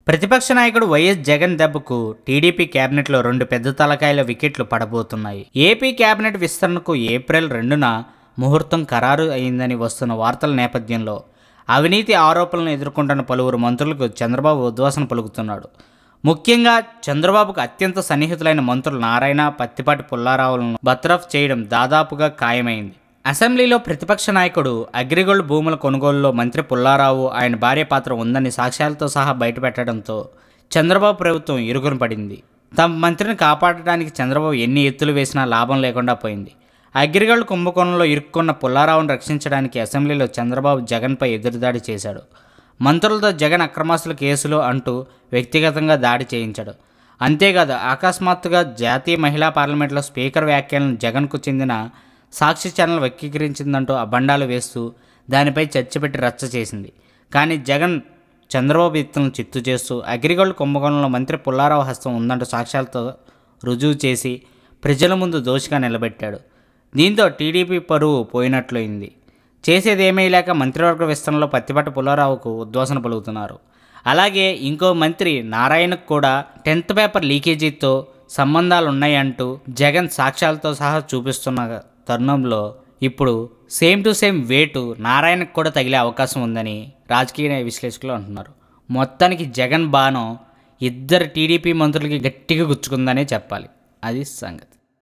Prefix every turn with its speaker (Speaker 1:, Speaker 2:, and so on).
Speaker 1: ప్రతిపక్ష నాయకుడు వైఎస్ జగన్ దెబ్బకు టీడీపీ కేబినెట్లో 2 పెద్ద తలకాయల వికెట్లు పడబోతున్నాయి. ఏపీ కేబినెట్ విస్తరణకు ఏప్రిల్ 2న ముహూర్తం ఖరారు అయిందని వస్తున్న వార్తల నేపథ్యంలో అవినీతి ఆరోపణలను ఎదుర్కొంటున్న పలువురు మంత్రులకు చంద్రబాబు ఉద్వాసన పలుకుతున్నాడు. ముఖ్యంగా చంద్రబాబుకు అత్యంత సన్నిహితులైన మంత్రులు నారాయణ, పత్తిపాటి పుల్లారావులను బర్తరఫ్ చేయడం దాదాపుగా ఖాయమైంది. అసెంబ్లీలో ప్రతిపక్ష నాయకుడు అగ్రిగోల్డ్ భూముల కొనుగోలులో మంత్రి పుల్లారావు, ఆయన భార్య పాత్ర ఉందని సాక్ష్యాలతో సహా బయటపెట్టడంతో చంద్రబాబు ప్రభుత్వం ఇరుకున పడింది. తమ మంత్రిని కాపాడటానికి చంద్రబాబు ఎన్ని ఎత్తులు వేసినా లాభం లేకుండా పోయింది. అగ్రిగోల్డ్ కుంభకోణంలో ఇరుక్కున్న పుల్లారావును రక్షించడానికి అసెంబ్లీలో చంద్రబాబు జగన్పై ఎదురుదాడి చేశాడు. మంత్రులతో జగన్ అక్రమాస్తుల కేసులు అంటూ వ్యక్తిగతంగా దాడి చేయించాడు. అంతేకాదు అకస్మాత్తుగా జాతీయ మహిళా పార్లమెంట్లో స్పీకర్ వ్యాఖ్యలను జగన్కు చెందిన సాక్షి ఛానల్ వక్రీకరించిందంటూ అబండాలు వేస్తూ దానిపై చర్చ పెట్టి రచ్చ చేసింది. కానీ జగన్ చంద్రబాబు ఎత్తులను చిత్తు చేస్తూ అగ్రిగోల్డ్ కుంభకోణంలో మంత్రి పుల్లారావు హస్తం ఉందంటూ సాక్ష్యాలతో రుజువు చేసి ప్రజల ముందు దోషిగా నిలబెట్టాడు. దీంతో టీడీపీ పరువు పోయినట్లయింది. చేసేదేమీ లేక మంత్రివర్గ విస్తరణలో పత్తిపాటి పుల్లారావుకు ఉద్వాసన పలుకుతున్నారు. అలాగే ఇంకో మంత్రి నారాయణకు కూడా 10th పేపర్ లీకేజీతో సంబంధాలున్నాయంటూ జగన్ సాక్ష్యాలతో సహా చూపిస్తున్న తరుణంలో ఇప్పుడు సేమ్ టు సేమ్ వేటు నారాయణకు కూడా తగిలే అవకాశం ఉందని రాజకీయ విశ్లేషకులు అంటున్నారు. మొత్తానికి జగన్ బాణం ఇద్దరు టీడీపీ మంత్రులకి గట్టిగా గుచ్చుకుందనే చెప్పాలి. అది సంగతి.